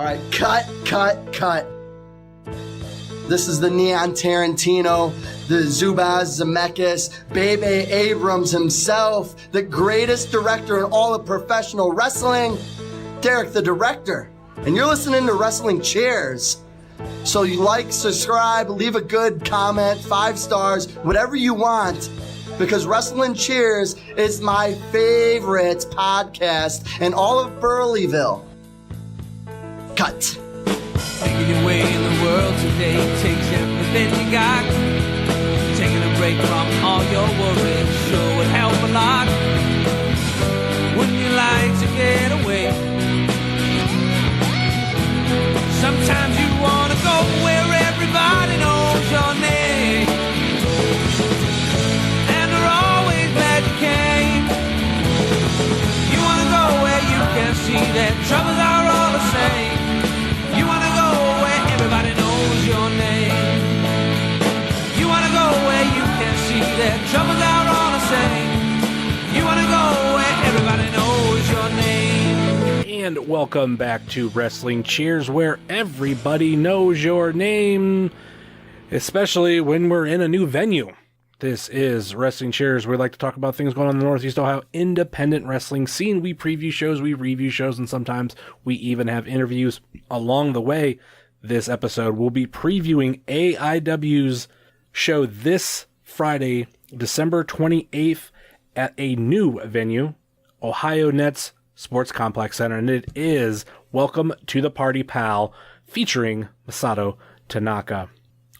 All right, cut. This is the Neon Tarantino, the Zubaz Zemeckis, Bebe Abrams himself, the greatest director in all of professional wrestling, Derek the director. And you're listening to Wrestling Cheers. So you like, subscribe, leave a good comment, 5 stars, whatever you want, because Wrestling Cheers is my favorite podcast in all of Burleyville. Cut. Making your way in the world today takes everything you got. Taking a break from all your worries sure would help a lot. Wouldn't you like to get away? Sometimes you want to go where everybody knows your name, and they're always glad you came. You want to go where you can see that troubles are all the same. You want to go where everybody knows your name. You want to go where you can see that troubles are all the same. You want to go where everybody knows your name. And welcome back to Wrestling Cheers, where everybody knows your name, especially when we're in a new venue. This is Wrestling Cheers, where we like to talk about things going on in the Northeast Ohio independent wrestling scene. We preview shows, we review shows, and sometimes we even have interviews along the way. This episode, we'll be previewing AIW's show this Friday, December 28th, at a new venue, Ohio Nets Sports Complex Center, and it is Welcome to the Party, Pal, featuring Masato Tanaka.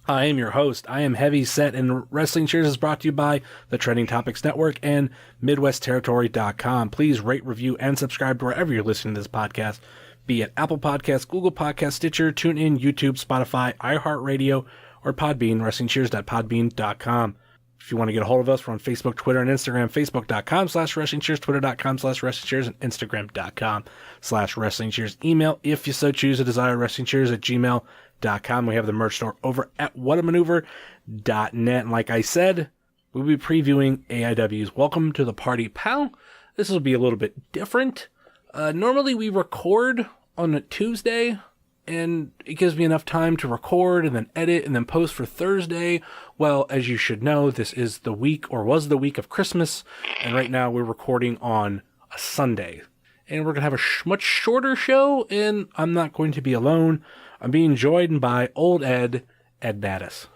I am your host. I am Heavy Set, and Wrestling Cheers is brought to you by the Trending Topics Network and MidwestTerritory.com. Please rate, review, and subscribe to wherever you're listening to this podcast, be it Apple Podcasts, Google Podcasts, Stitcher, TuneIn, YouTube, Spotify, iHeartRadio, or Podbean, WrestlingCheers.podbean.com. If you want to get a hold of us, we're on Facebook, Twitter, and Instagram, Facebook.com/WrestlingCheers, Twitter.com/WrestlingCheers, and Instagram.com/WrestlingCheers. Email, if you so choose, a desire, WrestlingCheers@gmail.com. We have the merch store over at whatamaneuver.net. And like I said, we'll be previewing AIW's Welcome to the Party, Pal. This will be a little bit different. Normally we record on a Tuesday, and it gives me enough time to record and then edit and then post for Thursday. Well, as you should know, this is the week, or was the week, of Christmas, and right now we're recording on a Sunday. And we're going to have a much shorter show, and I'm not going to be alone. I'm being joined by old Ed Battis.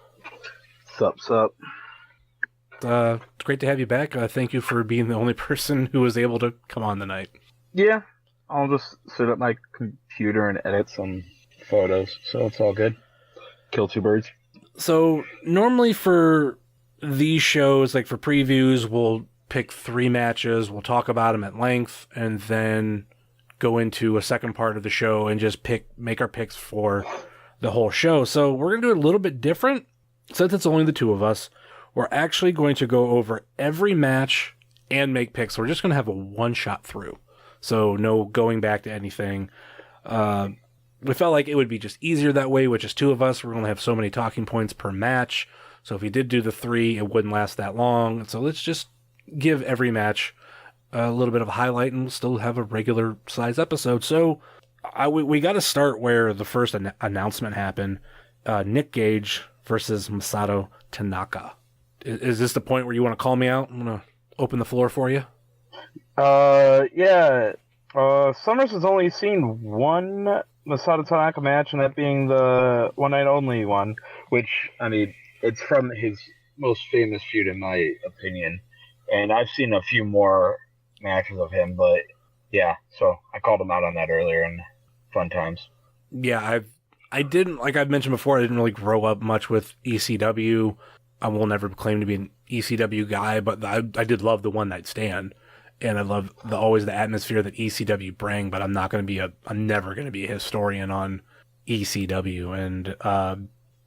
Sup. It's great to have you back. Thank you for being the only person who was able to come on tonight. Yeah, I'll just sit at my computer and edit some photos, so it's all good. Kill 2 birds. So normally for these shows, like for previews, we'll pick 3 matches, we'll talk about them at length, and then go into a second part of the show and just make our picks for the whole show. So we're going to do it a little bit different. Since it's only the 2 of us, we're actually going to go over every match and make picks. We're just going to have a one-shot through. So no going back to anything. We felt like it would be just easier that way with just 2 of us. We're going to have so many talking points per match. So if we did do the 3, it wouldn't last that long. So let's just give every match a little bit of a highlight, and we'll still have a regular size episode. So we got to start where the first announcement happened. Nick Gage versus Masato Tanaka. Is this the point where you want to call me out? I'm going to open the floor for you. Yeah. Summers has only seen one Masato Tanaka match, and that being the one night only one, which, I mean, it's from his most famous feud in my opinion. And I've seen a few more matches of him, but yeah, so I called him out on that earlier, and fun times. Yeah, I didn't, like I've mentioned before, I didn't really grow up much with ECW. I will never claim to be an ECW guy, but I did love the one night stand. And I love always the atmosphere that ECW bring, but I'm never going to be a historian on ECW. And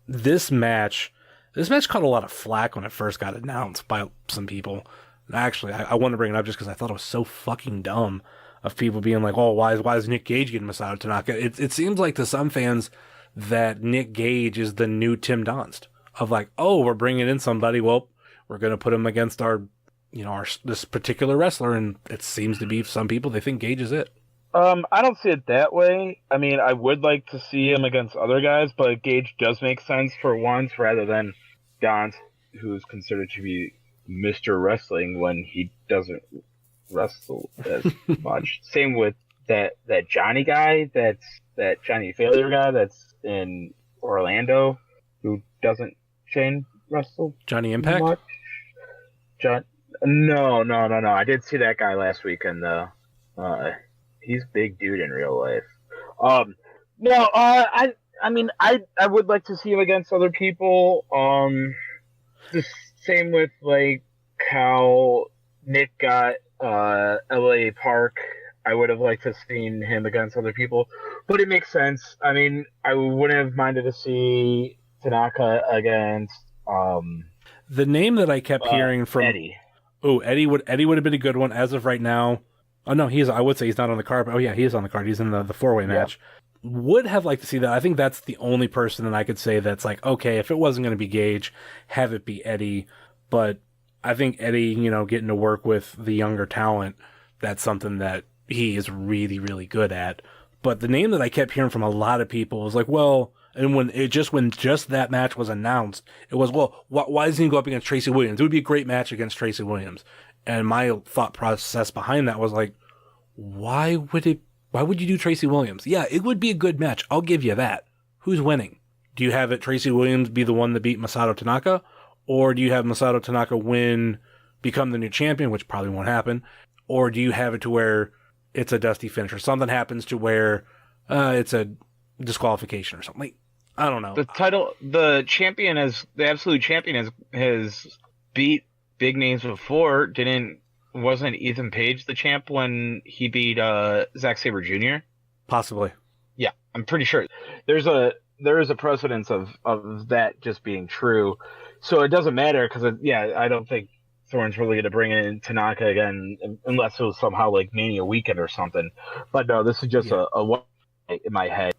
this match caught a lot of flack when it first got announced by some people. Actually, I want to bring it up just because I thought it was so fucking dumb of people being like, oh, why is Nick Gage getting Masato Tanaka? It seems like to some fans that Nick Gage is the new Tim Donst. Of like, oh, we're bringing in somebody, well, we're going to put him against this particular wrestler, and it seems to be some people, they think Gage is it. I don't see it that way. I mean, I would like to see him against other guys, but Gage does make sense for once rather than Gaunt, who's considered to be Mr. Wrestling when he doesn't wrestle as much. Same with that Johnny guy, that Johnny Failure guy that's in Orlando, who doesn't wrestle Johnny Impact? much. No. I did see that guy last week, and he's a big dude in real life. I mean, I would like to see him against other people. The same with like how Nick got LA Park. I would have liked to have seen him against other people, but it makes sense. I mean, I wouldn't have minded to see Tanaka against The name that I kept hearing from Eddie. Oh, Eddie would have been a good one as of right now. Oh no, I would say he's not on the card, but he is on the card. He's in the 4-way match. Would have liked to see that. I think that's the only person that I could say that's like, okay, if it wasn't going to be Gage, have it be Eddie. But I think Eddie, getting to work with the younger talent, that's something that he is really, really good at. But the name that I kept hearing from a lot of people was like, well, and when just that match was announced, it was, well, why doesn't he go up against Tracy Williams? It would be a great match against Tracy Williams. And my thought process behind that was like, why would you do Tracy Williams? Yeah, it would be a good match. I'll give you that. Who's winning? Do you have it Tracy Williams be the one that beat Masato Tanaka? Or do you have Masato Tanaka become the new champion, which probably won't happen? Or do you have it to where it's a dusty finish or something happens to where it's a disqualification or something? Like, I don't know. The absolute champion has beat big names before. Wasn't Ethan Page the champ when he beat Zack Sabre Jr.? Possibly. Yeah, I'm pretty sure. There is a precedence of that just being true. So it doesn't matter because I don't think Thorne's really going to bring in Tanaka again unless it was somehow like Mania weekend or something. But no, this is just a one in my head.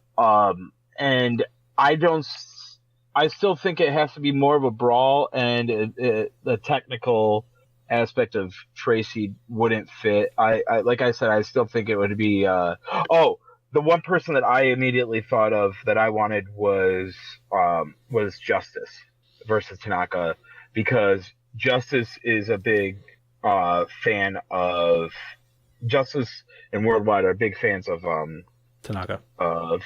And I still think it has to be more of a brawl, and the technical aspect of Tracy wouldn't fit. I like I said, I still think it would be the one person that I immediately thought of that I wanted was Justice versus Tanaka, because Justice is a big fan of Justice, and Worldwide are big fans of Tanaka. Of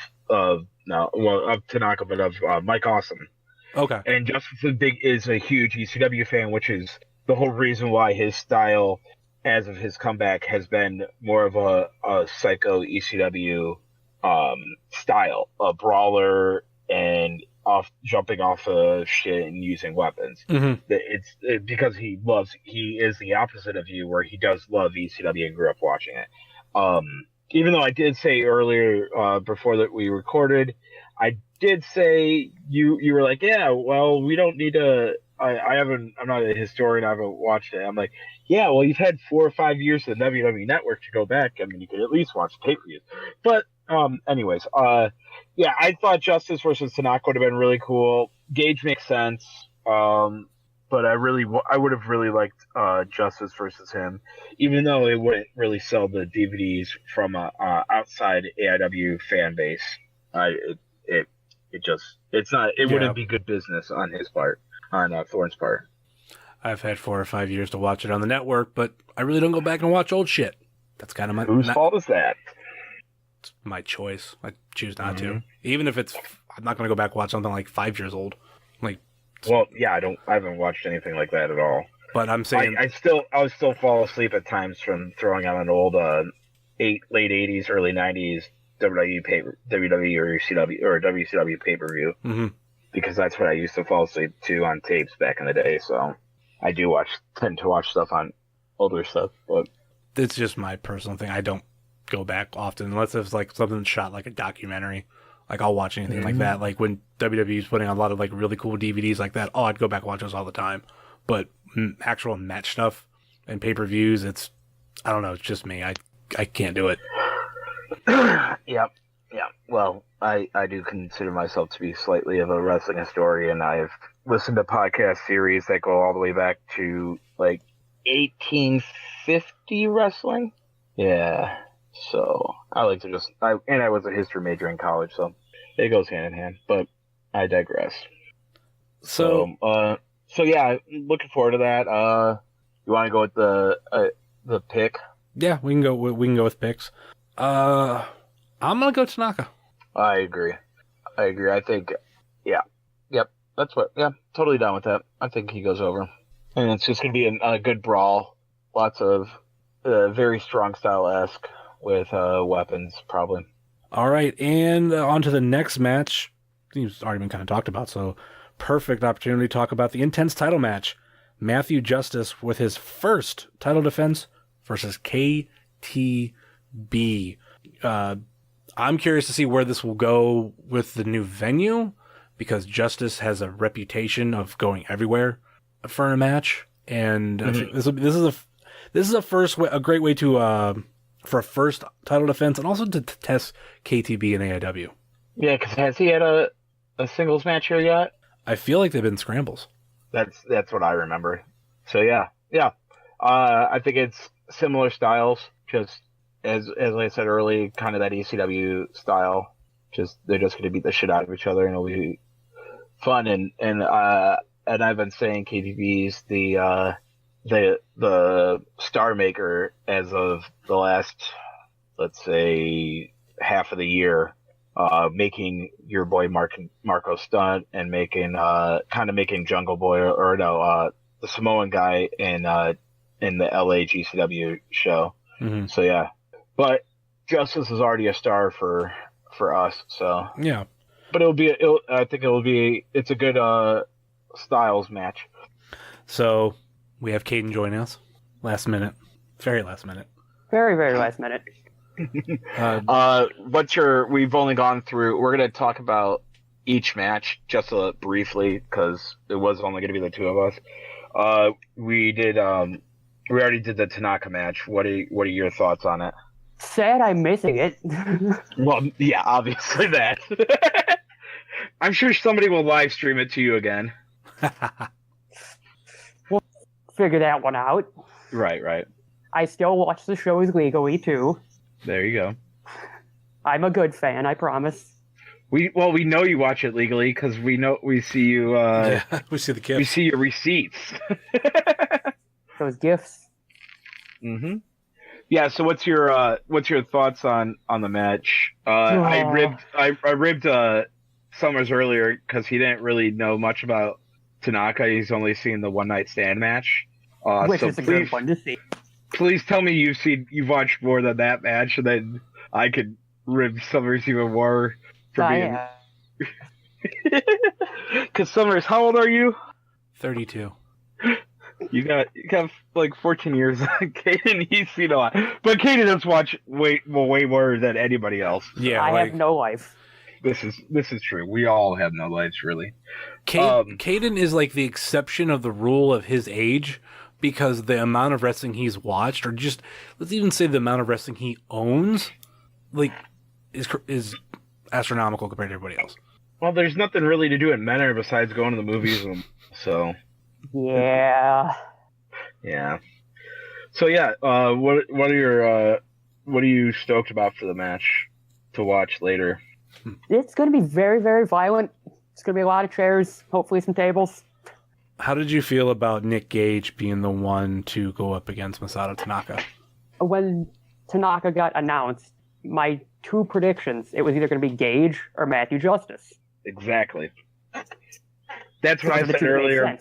Tanaka, but of Mike Awesome. Okay. And Justice is a huge ECW fan, which is the whole reason why his style, as of his comeback, has been more of a psycho ECW style, a brawler and jumping off of shit and using weapons. Mm-hmm. It's because he is the opposite of you, where he does love ECW and grew up watching it. Even though I did say earlier, before that we recorded, I did say you were like, yeah, well, we don't need to. I'm not a historian. I haven't watched it. I'm like, yeah, well, you've had 4 or 5 years of the WWE Network to go back. I mean, you could at least watch the pay-per-views. But anyways, yeah, I thought Justice versus Tanaka would have been really cool. Gage makes sense. But I would have really liked Justice versus him, even though it wouldn't really sell the DVDs from a outside AIW fan base. It wouldn't be good business on his part, on Thorne's part. I've had 4 or 5 years to watch it on the network, but I really don't go back and watch old shit. That's kind of my whose fault is that? It's my choice. I choose not to, even if I'm not going to go back and watch something like 5 years old. Like. Well, yeah, I haven't watched anything like that at all. But I'm saying I would still fall asleep at times from throwing on an old late 80s, early 90s WWE or CW or WCW pay-per-view, because that's what I used to fall asleep to on tapes back in the day. So I do tend to watch stuff on older stuff, but it's just my personal thing. I don't go back often unless it's like something shot like a documentary. Like, I'll watch anything like that. Like, when WWE's putting on a lot of, like, really cool DVDs like that, I'd go back and watch those all the time. But actual match stuff and pay-per-views, I don't know, it's just me. I can't do it. Yeah. Well, I do consider myself to be slightly of a wrestling historian. I've listened to podcast series that go all the way back to, like, 1850 wrestling. Yeah. So I like to and I was a history major in college, so it goes hand in hand. But I digress. So yeah, looking forward to that. You want to go with the pick? Yeah, we can go with picks. I'm gonna go Tanaka. I agree. I think, yeah, yep. That's totally down with that. I think he goes over, and it's just gonna be a good brawl. Lots of very strong style-esque with weapons, probably. All right, and on to the next match. It's already been kind of talked about, so perfect opportunity to talk about the intense title match. Matthew Justice with his first title defense versus KTB. I'm curious to see where this will go with the new venue, because Justice has a reputation of going everywhere for a match, and I think this is a great way to for a first title defense, and also to test KTB and AIW. Yeah, because has he had a singles match here yet? I feel like they've been scrambles. That's what I remember. So yeah. I think it's similar styles, just as I said earlier, kind of that ECW style. They're just going to beat the shit out of each other, and it'll be fun. And I've been saying KTB's the star maker as of the last, let's say, half of the year, making your boy Marco stunt and making Jungle Boy the Samoan guy in the LA GCW show. Mm-hmm. So yeah, but Justice is already a star for us. So yeah, but I think it's a good styles match. So we have Kayden joining us last minute, very last minute, very very last minute. We've only gone through. We're gonna talk about each match just briefly because it was only gonna be the two of us. We already did the Tanaka match. What are your thoughts on it? Sad I'm missing it. Well, yeah, obviously that. I'm sure somebody will live stream it to you again. We'll figure that one out. Right. I still watch the shows legally too. There you go. I'm a good fan, I promise. We know you watch it legally because we see you. We see the gifts. We see your receipts. Those gifts. Mm-hmm. Yeah. So what's your thoughts on the match? I ribbed Summers earlier because he didn't really know much about Tanaka. He's only seen the one night stand match, which is a good one to see. Please tell me you've watched more than that match, and then I could rib Summers even more for being. Because Summers, how old are you? 32. You got like 14 years. Kayden, he's seen a lot, but Kayden has watched way more than anybody else. Yeah, I have no life. This is true. We all have no lives, really. Kayden is like the exception of the rule of his age, because the amount of wrestling he's watched, or just let's even say the amount of wrestling he owns, like is astronomical compared to everybody else. Well, there's nothing really to do in Menor besides going to the movies, so. Yeah. Yeah. So yeah, what are you stoked about for the match to watch later? It's going to be very, very violent. It's going to be a lot of chairs, hopefully some tables. How did you feel about Nick Gage being the one to go up against Masato Tanaka? When Tanaka got announced, my two predictions, it was either going to be Gage or Matthew Justice. Exactly. That's what I said earlier.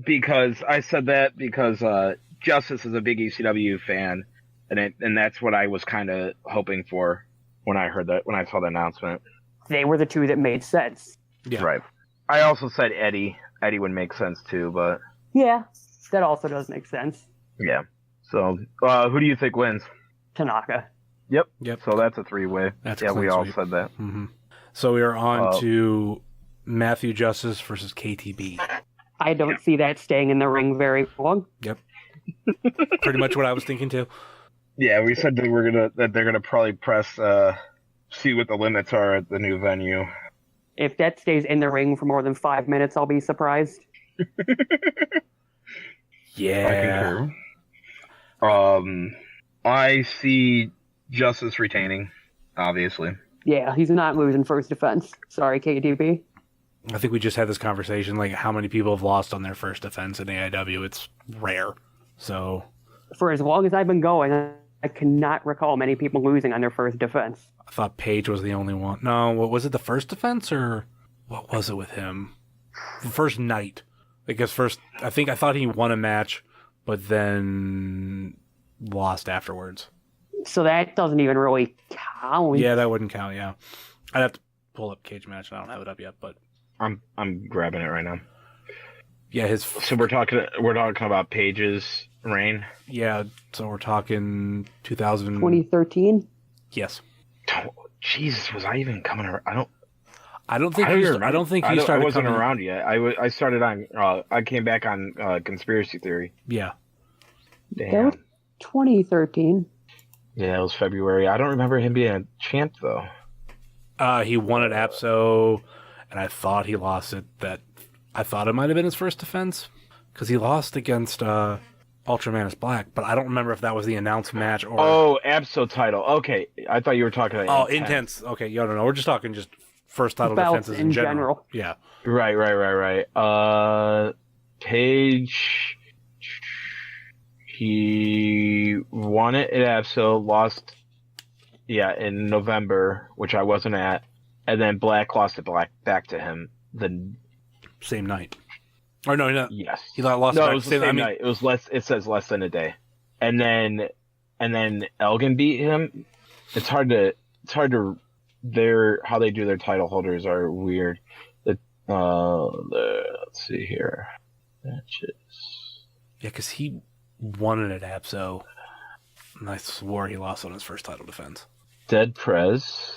Because Justice is a big ECW fan, and that's what I was kind of hoping for when I saw the announcement. They were the two that made sense. Yeah. Right. I also said Eddie. Eddie would make sense too, but yeah, that also does make sense. Yeah. So, who do you think wins? Tanaka. Yep. So that's a three-way. We all said that. Mm-hmm. So we are on to Matthew Justice versus KTB. I don't see that staying in the ring very long. Yep. Pretty much what I was thinking too. Yeah, we said that they're gonna probably press see what the limits are at the new venue. If that stays in the ring for more than 5 minutes, I'll be surprised. Yeah. I concur. I see Justice retaining, obviously. Yeah, he's not losing first defense. Sorry, KDB. I think we just had this conversation, like how many people have lost on their first defense in AIW. It's rare. So For as long as I've been going, I cannot recall many people losing on their first defense. I thought Page was the only one. No, what was it, the first defense, or what was it with him? The first night. Like his first, I thought he won a match, but then lost afterwards. So that doesn't even really count. Yeah, that wouldn't count, yeah. I'd have to pull up Cage Match. I don't have it up yet, but I'm grabbing it right now. yeah, So we're talking about Page's reign. Yeah, so we're talking 2000. 2013? Yes. Oh, Jesus, was I even coming around? I don't think you started. I wasn't coming... around yet. I started on. I came back on conspiracy theory. Yeah. Damn. That was 2013. Yeah, it was February. I don't remember him being a champ though. He won at APSO, and I thought he lost it. I thought it might have been his first defense because he lost against Ultraman Black, but I don't remember if that was the announced match or. Oh, APSO title. Okay, I thought you were talking about. Oh, Intense. Okay, yeah, no, we're just talking just first title Belts defenses in general. Yeah. Right. Page. He won it at APSO, lost. Yeah, in November, which I wasn't at, and then Black lost it back to him the same night. Or no, yes, he lost. No, it was the same night. It was less. It says less than a day, and then Elgin beat him. It's hard to how they do their title holders are weird. Let's see here, matches. Yeah, because he won it at APSO, and I swore he lost on his first title defense. Dead Prez.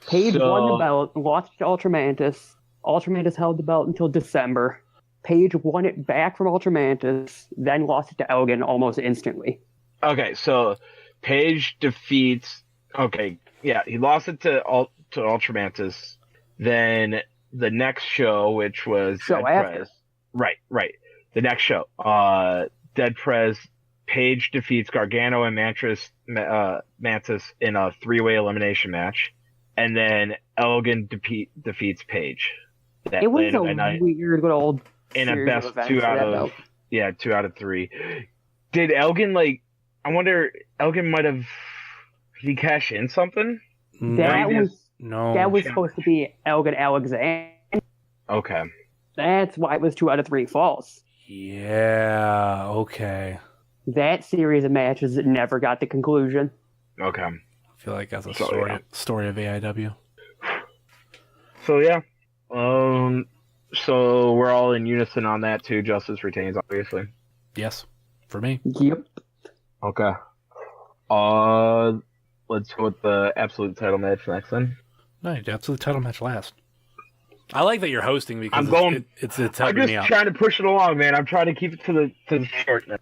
Page won the belt, lost to Ultramantis. Ultramantis held the belt until December. Page won it back from Ultramantis, then lost it to Elgin almost instantly. Okay, so Page defeats. Okay, yeah, he lost it to Ultramantis. Then the next show, which was show Dead after. Prez. Right. The next show, Dead Prez. Page defeats Gargano and Mantis in a 3-way elimination match, and then Elgin defeats Page. It was a weird little in a series best of events 2 for out that of belt. 2 out of 3. Did Elgin I wonder Elgin might have he cash in something? That No. was supposed to be Elgin Alexander. Okay. That's why it was 2 out of 3 falls. Yeah. Okay. That series of matches never got the conclusion. Okay. I feel like that's a story of AIW. So yeah. So we're all in unison on that too. Justice retains, obviously. Yes, for me. Yep. Okay. Let's go with the absolute title match next then. No, absolute title match last. I like that you're hosting because I'm going. It's I'm helping me just out. trying to push it along, man. I'm trying to keep it to the short now.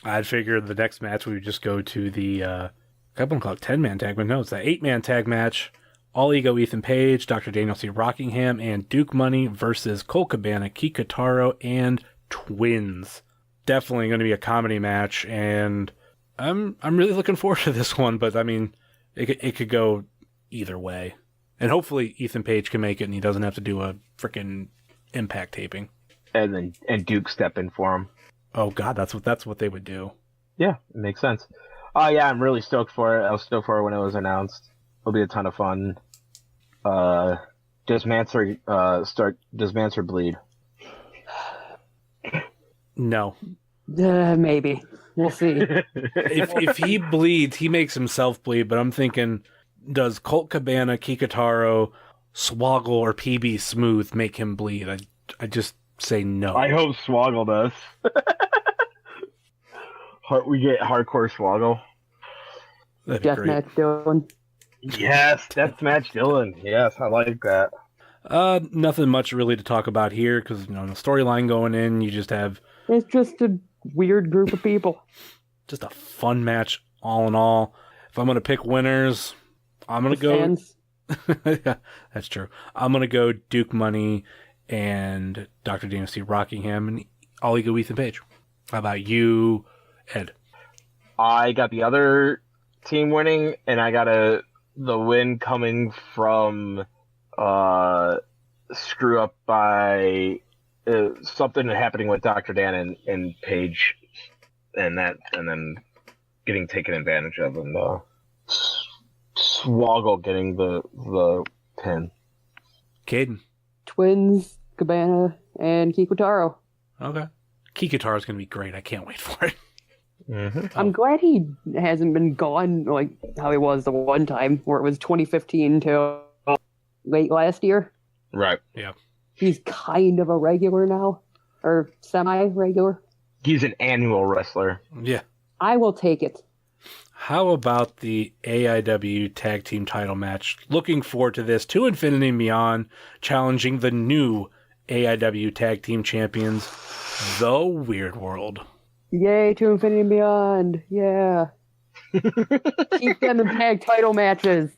I'd figure the next match we would just go to the I wouldn't call it 10-man tag, but no, it's that 8-man tag match. All Ego Ethan Page, Dr. Daniel C. Rockingham, and Duke Money versus Colt Cabana, Kikutaro, and Twins. Definitely going to be a comedy match, and I'm really looking forward to this one. But I mean, it could go either way, and hopefully Ethan Page can make it, and he doesn't have to do a freaking Impact taping. And Duke step in for him. Oh God, that's what they would do. Yeah, it makes sense. Oh yeah, I'm really stoked for it. I was stoked for it when it was announced. It'll be a ton of fun. Does Mansour bleed? No. Maybe. We'll see. if he bleeds, he makes himself bleed, but I'm thinking, does Colt Cabana, Kikutaro, Swoggle, or PB Smooth make him bleed? I just say no. I hope Swoggle does. We get hardcore Swoggle. That'd be great. Deathmatch Dylan. Yes, Deathmatch Dylan. Yes, I like that. Nothing much really to talk about here because the storyline going in, you just have It's just a weird group of people. just a fun match all in all. If I'm gonna pick winners, I'm gonna go. Fans. Yeah, that's true. I'm gonna go Duke Money and Dr. Daniel C. Rockingham and All Ego Ethan Page. How about you, Ed? I got the other team winning, and I got the win coming from screw up by something happening with Dr. Dan and Paige, and then getting taken advantage of, and Swoggle getting the pin. Kayden. Twins, Cabana, and Kikutaro. Okay. Kikutaro's going to be great. I can't wait for it. Mm-hmm. I'm glad he hasn't been gone like how he was the one time where it was 2015 till late last year. Right. Yeah. He's kind of a regular now, or semi-regular. He's an annual wrestler. Yeah. I will take it. How about the AIW Tag Team title match? Looking forward to this. To Infinity and Beyond, challenging the new AIW Tag Team Champions, The Weird World. Yay to Infinity and Beyond. Yeah. Keep them in tag title matches.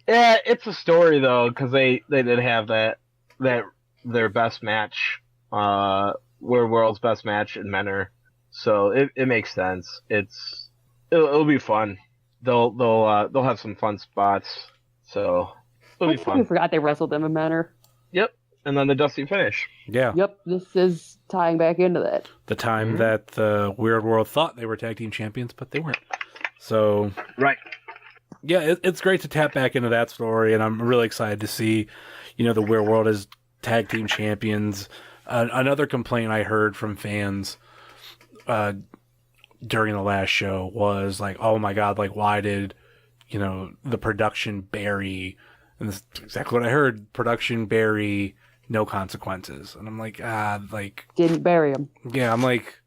Yeah, it's a story though, because they did have that their best match, World's best match in Menor, so it makes sense. It'll be fun. They'll have some fun spots, so it'll be fun. I forgot they wrestled them in Menor. Yep, and then the Dusty finish. Yeah. Yep, this is tying back into that. The time that the Weird World thought they were Tag Team Champions, but they weren't. So. Right. Yeah, it's great to tap back into that story, and I'm really excited to see, the Weird World as Tag Team Champions. Another complaint I heard from fans during the last show was like, oh my God, like why did, the production bury, and this is exactly what I heard, production bury No Consequences. And I'm like, Didn't bury him. Yeah, I'm like,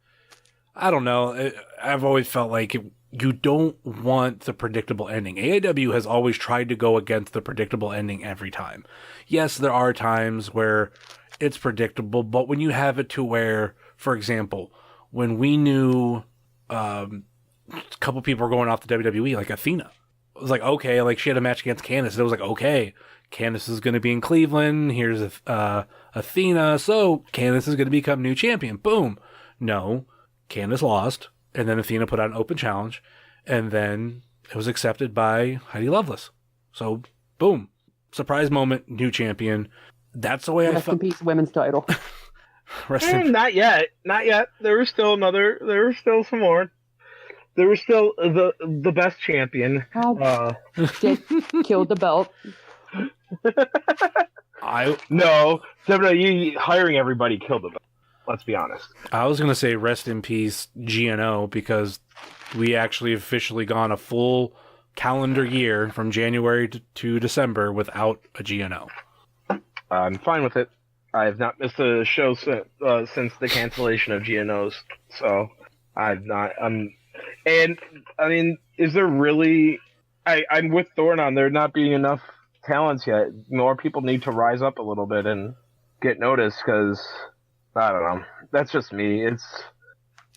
I don't know. I've always felt like you don't want the predictable ending. AIW has always tried to go against the predictable ending every time. Yes, there are times where it's predictable, but when you have it to where, for example, when we knew a couple people were going off the WWE, like Athena, it was like, okay, like she had a match against Candice, and it was like, okay, Candice is going to be in Cleveland, here's Athena, so Candice is going to become new champion. Boom. No, Candice lost. And then Athena put out an open challenge, and then it was accepted by Heidi Lovelace. So, boom. Surprise moment, new champion. That's the way I felt. Rest in peace, women's title. Not yet. Not yet. There was still some more. There was still the best champion. Dick killed the belt. No, WWE hiring everybody killed the belt. Let's be honest. I was going to say rest in peace GNO, because we actually officially gone a full calendar year from January to December without a GNO. I'm fine with it. I have not missed a show since the cancellation of GNOs, so I've not. And I mean, is there really? I'm with Thorne on there not being enough talents yet. More people need to rise up a little bit and get noticed, because I don't know. That's just me.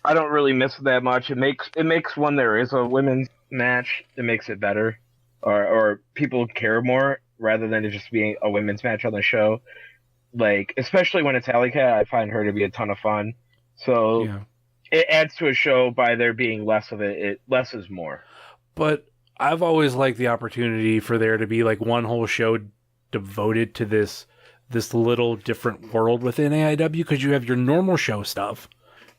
I don't really miss it that much. It makes when there is a women's match, it makes it better, or people care more rather than it just being a women's match on the show. Like, especially when it's Alley Cat, I find her to be a ton of fun. So yeah. It adds to a show by there being less of it. Less is more. But I've always liked the opportunity for there to be like one whole show devoted to this little different world within AIW, because you have your normal show stuff,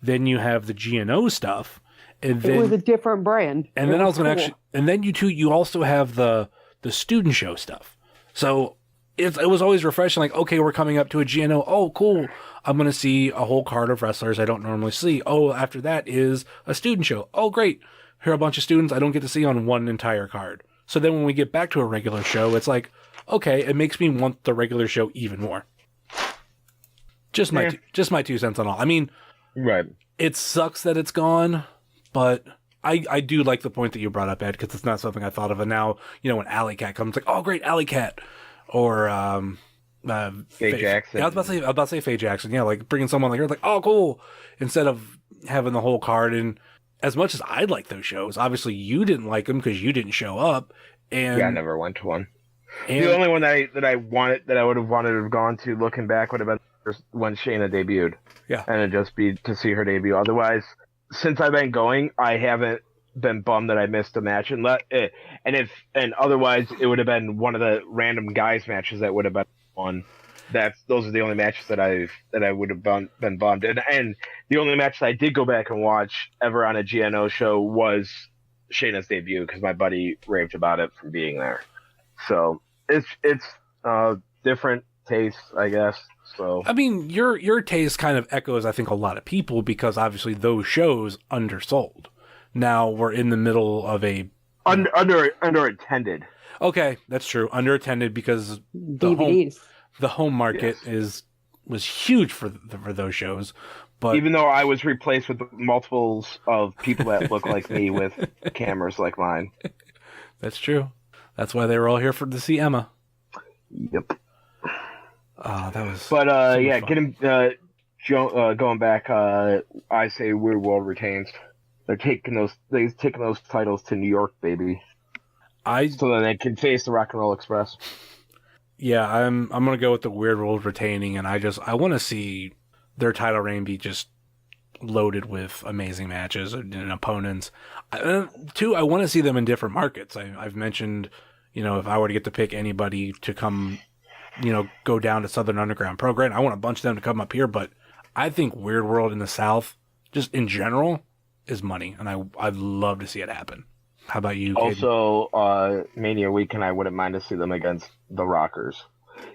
then you have the GNO stuff, and then it was a different brand. And then I was going to and then you also have the student show stuff. So it was always refreshing. Like, okay, we're coming up to a GNO. Oh, cool. I'm going to see a whole card of wrestlers I don't normally see. Oh, after that is a student show. Oh, great. Here are a bunch of students I don't get to see on one entire card. So then when we get back to a regular show, it's like, okay, it makes me want the regular show even more. Just my 2 cents on all. I mean, right. It sucks that it's gone, but I do like the point that you brought up, Ed, because it's not something I thought of. And now, when Alley Cat comes, like, oh, great, Alley Cat. Or Faye Jackson. Yeah, I was about to say Faye Jackson. Yeah, like bringing someone like her, like, oh, cool. Instead of having the whole card. And as much as I'd like those shows, obviously you didn't like them because you didn't show up. And yeah, I never went to one. The only one that I would have wanted to have gone to, looking back, would have been when Shayna debuted. Yeah, and it'd just be to see her debut. Otherwise, since I've been going, I haven't been bummed that I missed a match, and otherwise it would have been one of the random guys matches that would have been one. Those are the only matches that I would have been bummed, and the only match that I did go back and watch ever on a GNO show was Shayna's debut, because my buddy raved about it from being there. So it's different taste, I guess. So I mean, your taste kind of echoes, I think, a lot of people, because obviously those shows undersold. Now we're in the middle of a underattended. Okay, that's true. Underattended because the home market was huge for those shows. But even though I was replaced with multiples of people that look like me with cameras like mine. That's true. That's why they were all here to see Emma. Yep. That was. But so yeah, fun. going back. I say Weird World retains. They're taking those titles to New York, baby. So that they can face the Rock and Roll Express. Yeah, I'm gonna go with the Weird World retaining, and I want to see their title reign be just loaded with amazing matches and opponents. Two, I want to see them in different markets. I've mentioned, if I were to get to pick anybody to come, go down to Southern Underground Program, I want a bunch of them to come up here. But I think Weird World in the South, just in general, is money, and I'd love to see it happen. How about you, Kayden? Also, Mania Weekend, I wouldn't mind to see them against the Rockers.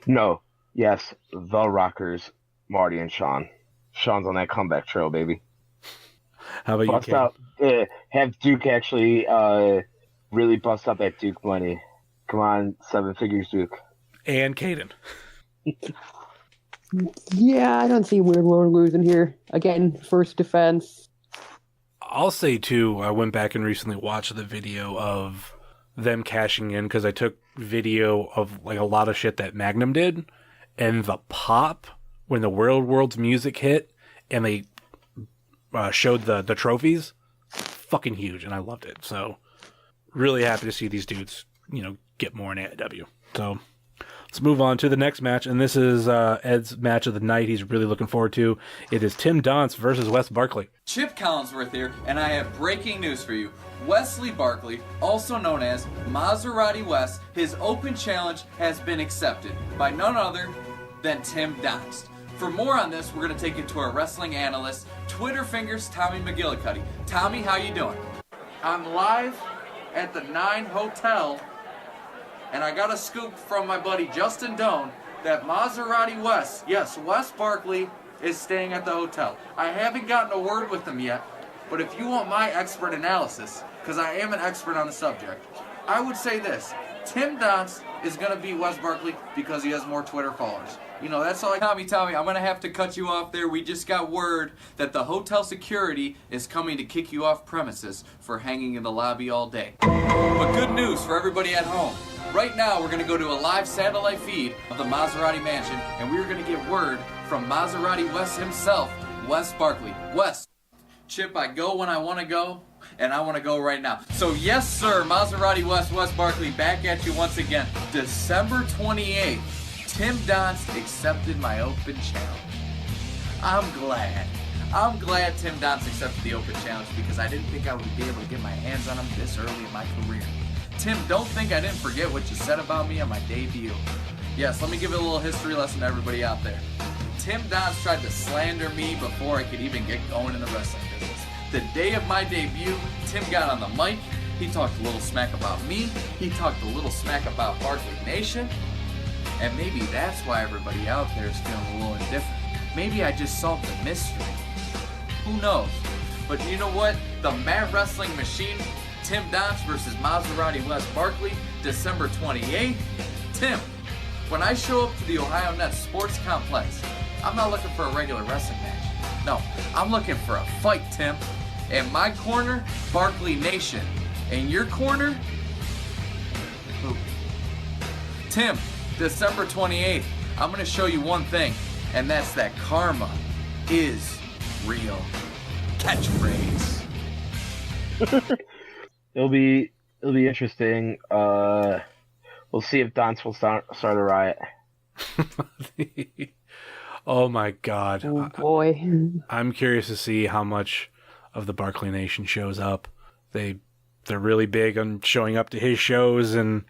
No, yes, the Rockers, Marty and Sean. Sean's on that comeback trail, baby. How about bust you, out, have Duke actually really bust out that Duke money. Come on, 7 figures, Duke. And Kayden. Yeah, I don't see Weird World losing here. Again, first defense. I'll say, too, I went back and recently watched the video of them cashing in, because I took video of like a lot of shit that Magnum did, and the pop when the World's music hit and they showed the trophies, fucking huge, and I loved it. So really happy to see these dudes, get more in AEW. So let's move on to the next match, and this is Ed's match of the night. He's really looking forward to. It is Tim Donst versus Wes Barkley. Chip Collinsworth here, and I have breaking news for you. Wesley Barkley, also known as Maserati Wes, his open challenge has been accepted by none other than Tim Donst. For more on this, we're going to take it to our wrestling analyst, Twitter Fingers Tommy McGillicuddy. Tommy, how you doing? I'm live at the 9 Hotel, and I got a scoop from my buddy Justin Doan that Maserati Wes, yes, Wes Barkley, is staying at the hotel. I haven't gotten a word with him yet, but if you want my expert analysis, because I am an expert on the subject, I would say this. Tim Donst is going to beat Wes Barkley because he has more Twitter followers. That's all. Tommy, I'm going to have to cut you off there. We just got word that the hotel security is coming to kick you off premises for hanging in the lobby all day. But good news for everybody at home. Right now, we're going to go to a live satellite feed of the Maserati Mansion, and we're going to get word from Maserati Wes himself, Wes Barkley. Wes, Chip, I go when I want to go, and I want to go right now. So yes, sir, Maserati Wes Barkley, back at you once again. December 28th, Tim Donst accepted my open challenge. I'm glad Tim Donst accepted the open challenge, because I didn't think I would be able to get my hands on him this early in my career. Tim, don't think I didn't forget what you said about me on my debut. Yes, let me give a little history lesson to everybody out there. Tim Donst tried to slander me before I could even get going in the wrestling business. The day of my debut, Tim got on the mic, he talked a little smack about me, he talked a little smack about Barkley Nation, and maybe that's why everybody out there is feeling a little indifferent. Maybe I just solved the mystery. Who knows? But you know what? The Mad Wrestling Machine, Tim Donst versus Maserati Wes Barkley, December 28th. Tim, when I show up to the Ohio Nets Sports Complex, I'm not looking for a regular wrestling match. No, I'm looking for a fight, Tim. In my corner, Barkley Nation. In your corner, who? Tim, December 28th, I'm going to show you one thing, and that's that karma is real. Catchphrase. It'll be interesting. We'll see if Donst will start a riot. Oh my God. Oh boy. I'm curious to see how much of the Barkley Nation shows up. They they're really big on showing up to his shows, and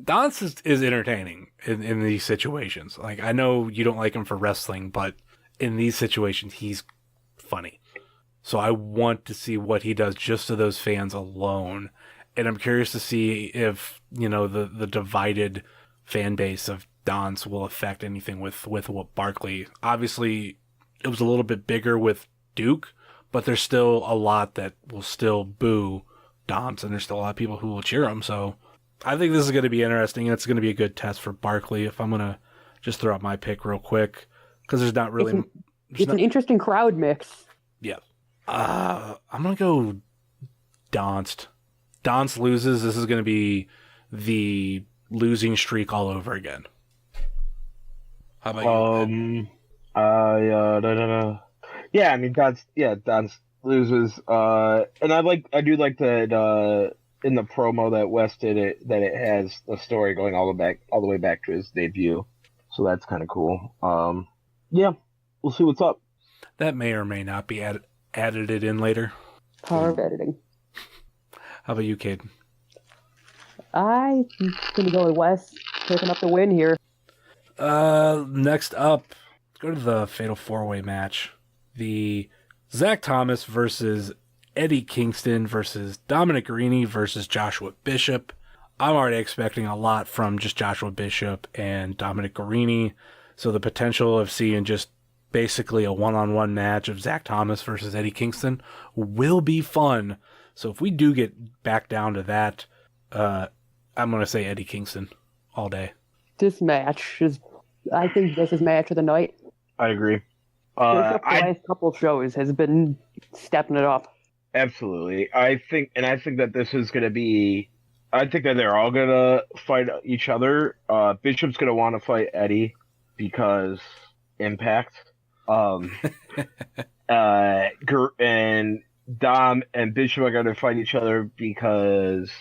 Dance is entertaining in these situations. Like, I know you don't like him for wrestling, but in these situations, he's funny. So I want to see what he does just to those fans alone. And I'm curious to see if, the divided fan base of Dance will affect anything with what Barkley. Obviously, it was a little bit bigger with Duke, but there's still a lot that will still boo Dance, and there's still a lot of people who will cheer him. So I think this is going to be interesting, and it's going to be a good test for Barkley. If I'm going to just throw out my pick real quick, because there's not really... It's an interesting crowd mix. Yeah. I'm going to go Dance. Dance loses. This is going to be the losing streak all over again. How about you? Yeah, I mean, Dance loses. And I do like that in the promo that Wes did that it has a story going all the way back to his debut. So that's kind of cool. Yeah, we'll see what's up. That may or may not be added it in later. Power of editing. How about you, Kayden? I'm going to go with Wes, picking up the win here. Next up, let's go to the Fatal 4-Way match. The Zach Thomas versus Eddie Kingston versus Dominic Garrini versus Joshua Bishop. I'm already expecting a lot from just Joshua Bishop and Dominic Garrini. So the potential of seeing just basically a one-on-one match of Zach Thomas versus Eddie Kingston will be fun. So if we do get back down to that, I'm going to say Eddie Kingston all day. This match I think this is match of the night. I agree. Bishop the last couple shows has been stepping it up. Absolutely. I think that this is going to be, I think that they're all going to fight each other. Bishop's going to want to fight Eddie because Impact. And Dom and Bishop are going to fight each other because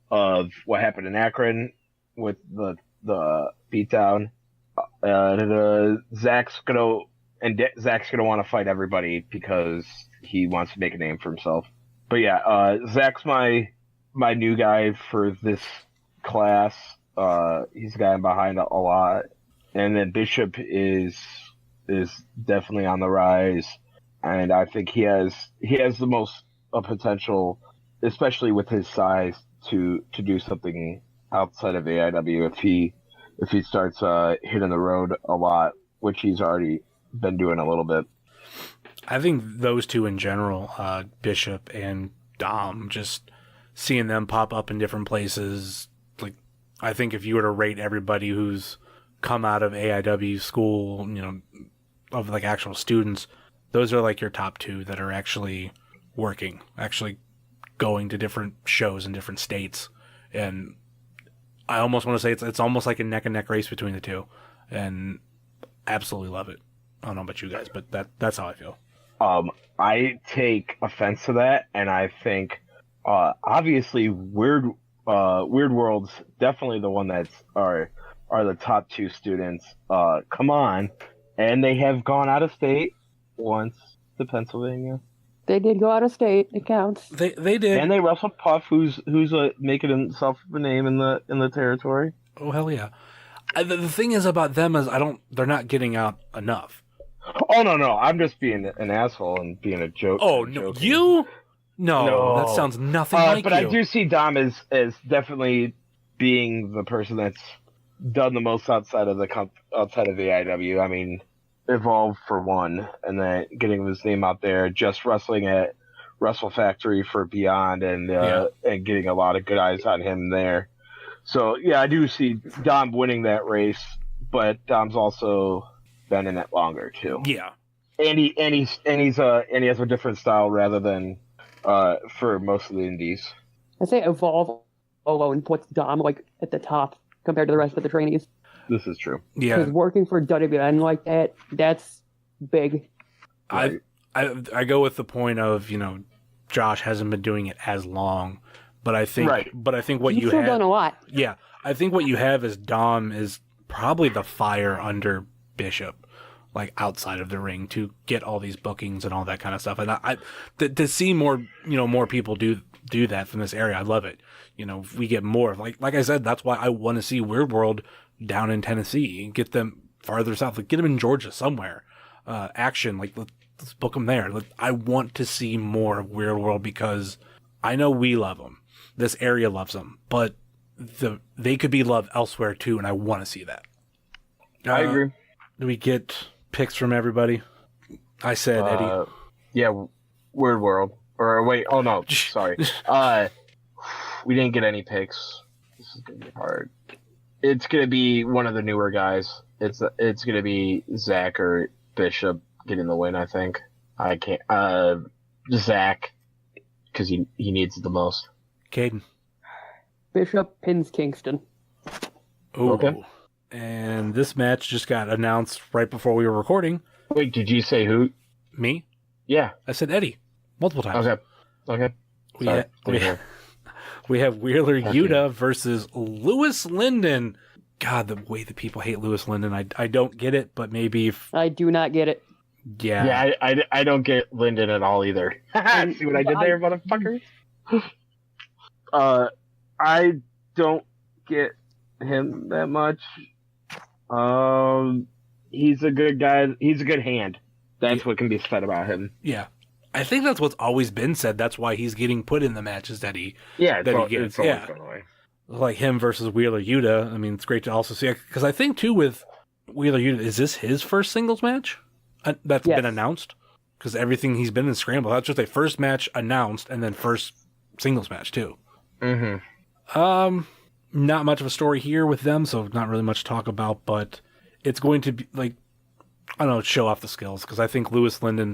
of what happened in Akron with the beatdown. Zach's gonna want to fight everybody because he wants to make a name for himself. But yeah, Zach's my new guy for this class. He's a guy I'm behind a lot, and then Bishop is definitely on the rise, and I think he has the most potential, especially with his size, to do something outside of AIW if he starts hitting the road a lot, which he's already been doing a little bit. I think those two in general, Bishop and Dom, just seeing them pop up in different places, like, I think if you were to rate everybody who's come out of AIW school, of like actual students, those are like your top two that are actually working, actually going to different shows in different states. And I almost want to say it's almost like a neck and neck race between the two, and absolutely love it. I don't know about you guys, but that's how I feel. I take offense to that, and I think obviously Weird World's definitely the one that's are the top two students. Come on, and they have gone out of state once to Pennsylvania. They did go out of state. It counts. They did, and they wrestled Puff, who's making himself a name in the territory. Oh hell yeah! The thing is about them is they're not getting out enough. Oh no! I'm just being an asshole and being a joke. Oh no, joking. You? No, that sounds nothing like but you. But I do see Dom as definitely being the person that's done the most outside of AIW. I mean, Evolve for one, and then getting his name out there, just wrestling at Wrestle Factory for Beyond, and getting a lot of good eyes on him there. So yeah, I do see Dom winning that race, but Dom's also been in it longer too. Yeah, and he has a different style rather than for most of the indies. I say Evolve alone puts Dom like at the top compared to the rest of the trainees. This is true. Yeah, because working for WN like that's big. I go with the point of Josh hasn't been doing it as long, but I think what He's you still have done a lot. Yeah, I think what you have is Dom is probably the fire under Bishop, like outside of the ring, to get all these bookings and all that kind of stuff. And to see more more people do do that from this area. I love it. If we get more, like I said, that's why I want to see Weird World down in Tennessee and get them farther south. Like, get them in Georgia somewhere. Action, like, let's book them there. I want to see more of Weird World because I know we love them. This area loves them, but they could be loved elsewhere too, and I want to see that. I agree. Do we get picks from everybody? I said Eddie. Yeah, Weird World. Or wait, oh no, sorry. We didn't get any picks. This is gonna be hard. It's gonna be one of the newer guys. It's gonna be Zach or Bishop getting the win. I think. I can't. Zach, because he needs it the most. Kayden. Bishop pins Kingston. Ooh. Okay. And this match just got announced right before we were recording. Wait, did you say who? Me? Yeah. I said Eddie multiple times. Okay. We have Wheeler Yuta versus Lewis Linden. God, the way that people hate Lewis Linden, I don't get it, but maybe I do not get it. Yeah. Yeah, I don't get Linden at all either. See what I did there, motherfucker? I don't get him that much. He's a good guy. He's a good hand. That's what can be said about him. Yeah. I think that's what's always been said. That's why he's getting put in the matches that he gets. It's always gone away. Like him versus Wheeler Yuta. I mean, it's great to also see, because I think too with Wheeler Yuta, is this his first singles match that's been announced? Because everything he's been in Scramble, that's just a first match announced and then first singles match too. Mm-hmm. Not much of a story here with them, so not really much to talk about, but it's going to be like, I don't know, show off the skills, because I think Lewis Linden,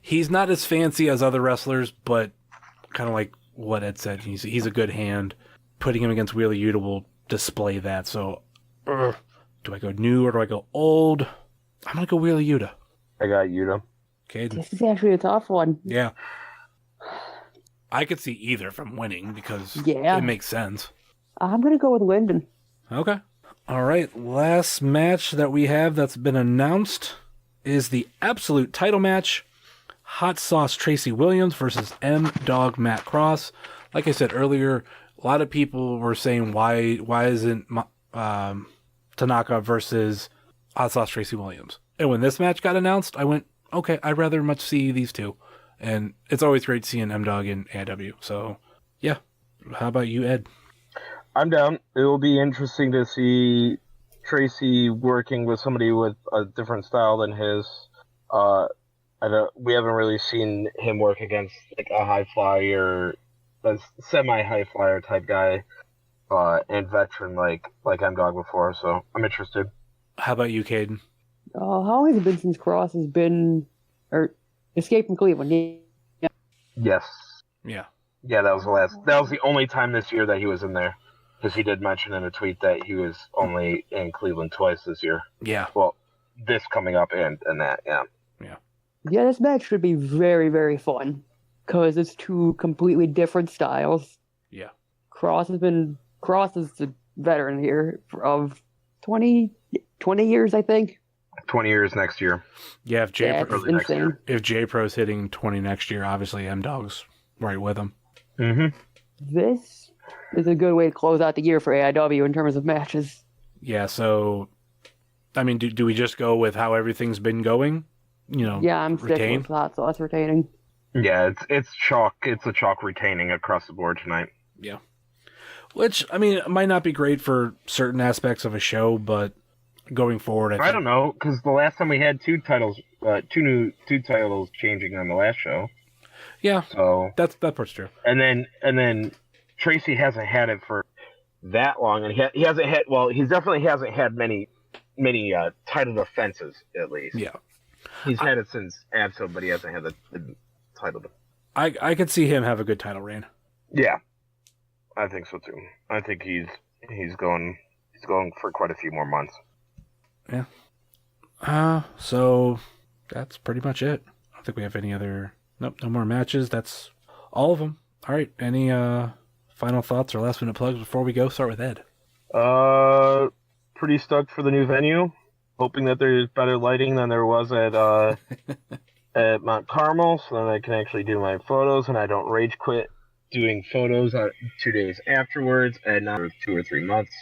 he's not as fancy as other wrestlers, but kind of like what Ed said, he's a good hand. Putting him against Wheeler Yuta will display that. So, do I go new or do I go old? I'm gonna go Wheeler Yuta. I got Yuta. Okay. This is actually a tough one. Yeah. I could see either from winning because Yeah. it makes sense. I'm going to go with Linden. Okay. All right. Last match that we have that's been announced is the Absolute title match. Hot Sauce Tracy Williams versus M-Dog Matt Cross. Like I said earlier, a lot of people were saying why isn't Tanaka versus Hot Sauce Tracy Williams? And when this match got announced, I went, okay, I'd rather much see these two. And it's always great seeing M-Dog in AIW. So, yeah. How about you, Ed? I'm down. It will be interesting to see Tracy working with somebody with a different style than his. We haven't really seen him work against like a high flyer, a semi-high flyer type guy, and veteran like M-Dog before. So I'm interested. How about you, Kayden? How long has it been since Cross has been, or escaped from Cleveland? Yeah. Yes. Yeah. Yeah, that was the only time this year that he was in there. Because he did mention in a tweet that he was only in Cleveland twice this year. Yeah. Well, this coming up and that, yeah. Yeah. Yeah, this match should be very, very fun. Because it's two completely different styles. Yeah. Cross is the veteran here of 20 years, I think. 20 years next year. Yeah, if insane. If J-Pro's hitting 20 next year, obviously M-Dog's right with him. Mm-hmm. This is a good way to close out the year for AIW in terms of matches. Yeah, so, I mean, do we just go with how everything's been going? Yeah, I'm sticking with Hot Sauce retaining. Yeah, it's chalk. It's a chalk retaining across the board tonight. Yeah. Which, I mean, it might not be great for certain aspects of a show, but going forward, I don't know, because the last time we had two titles changing on the last show. Yeah, so that part's true. And then Tracy hasn't had it for that long, and he hasn't had. Well, he definitely hasn't had many title defenses at least. Yeah, he's had it since Abso, but he hasn't had the title. I could see him have a good title reign. Yeah, I think so too. I think he's going for quite a few more months. Yeah. So that's pretty much it. I don't think we have any other. Nope, no more matches. That's all of them. All right. Any final thoughts or last minute plugs before we go? Start with Ed. Pretty stoked for the new venue. Hoping that there's better lighting than there was at at Mount Carmel, so that I can actually do my photos and I don't rage quit doing photos 2 days afterwards and not 2 or 3 months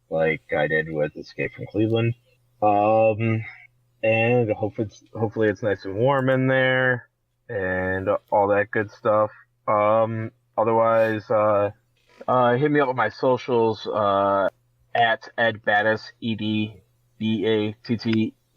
like I did with Escape from Cleveland. And hopefully it's nice and warm in there and all that good stuff. Otherwise, hit me up on my socials at Ed Battis,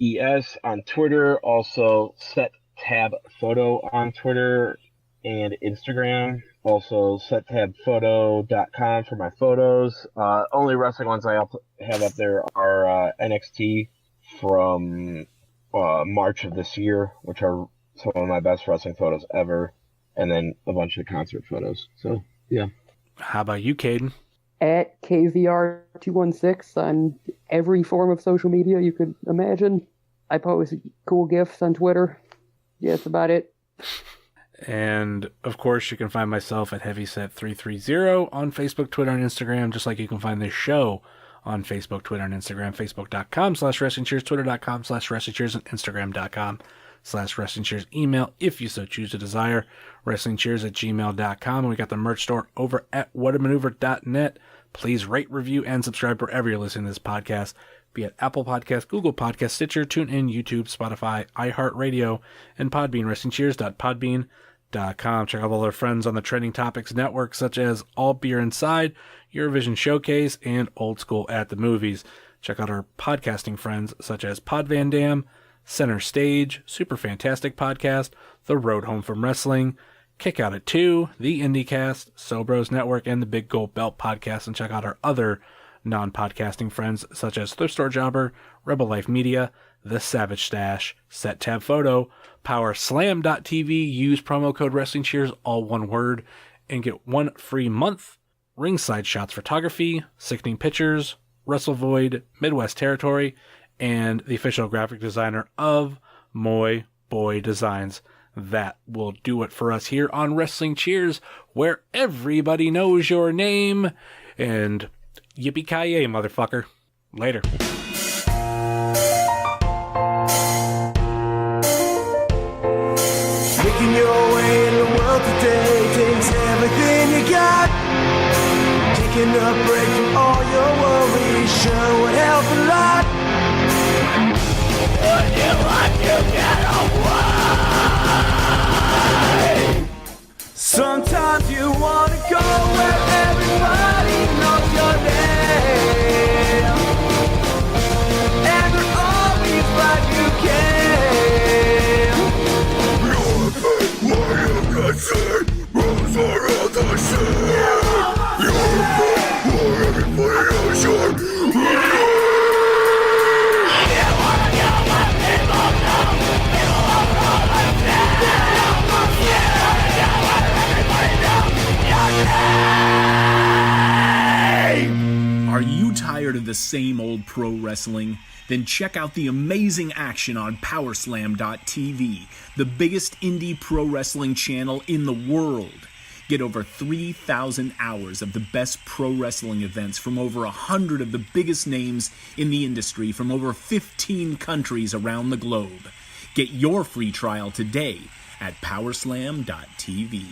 EDBATTES on Twitter. Also, Set Tab Photo on Twitter and Instagram. Also, settabphoto.com for my photos. Only wrestling ones I have up there are NXT from March of this year, which are some of my best wrestling photos ever, and then a bunch of concert photos. So, yeah. How about you, Kayden? At KVR216 on every form of social media you could imagine. I post cool GIFs on Twitter. Yeah, that's about it. And, of course, you can find myself at Heavyset330 on Facebook, Twitter, and Instagram, just like you can find this show on Facebook, Twitter, and Instagram, facebook.com/WrestlingCheers, twitter.com/WrestlingCheers, and instagram.com/WrestlingCheers. Email, if you so choose to desire, WrestlingCheers@gmail.com. And we got the merch store over at whatamaneuver.net. Please rate, review, and subscribe wherever you're listening to this podcast, be it Apple Podcasts, Google Podcasts, Stitcher, TuneIn, YouTube, Spotify, iHeartRadio, and Podbean, WrestlingCheers.podbean.com. Check out all our friends on the Trending Topics Network, such as All Beer Inside, Eurovision Showcase, and Old School at the Movies. Check out our podcasting friends, such as Pod Van Dam, Center Stage, Super Fantastic Podcast, The Road Home from Wrestling, Kick Out at 2, The IndieCast, Sobros Network, and the Big Gold Belt Podcast. And check out our other non-podcasting friends, such as Thrift Store Jobber, Rebel Life Media, The Savage Stash, Set Tab Photo, PowerSlam.tv. Use promo code WrestlingCheers, all one word, and get 1 free month. Ringside Shots Photography, Sickening Pictures, WrestleVoid, Midwest Territory, and the official graphic designer of Moy Boy Designs. That will do it for us here on Wrestling Cheers, where everybody knows your name. And yippee-ki-yay, motherfucker. Later. Making your way in the world today takes everything you got. Taking a break from all your worries sure would help a lot. Would you like to get away? Sometimes you want to go where everybody knows your name, and they're always glad you came. Why you can see rules are all the same. You're where everybody knows your name. Are you tired of the same old pro wrestling? Then check out the amazing action on PowerSlam.tv, the biggest indie pro wrestling channel in the world. Get over 3,000 hours of the best pro wrestling events from over 100 of the biggest names in the industry from over 15 countries around the globe. Get your free trial today at PowerSlam.tv.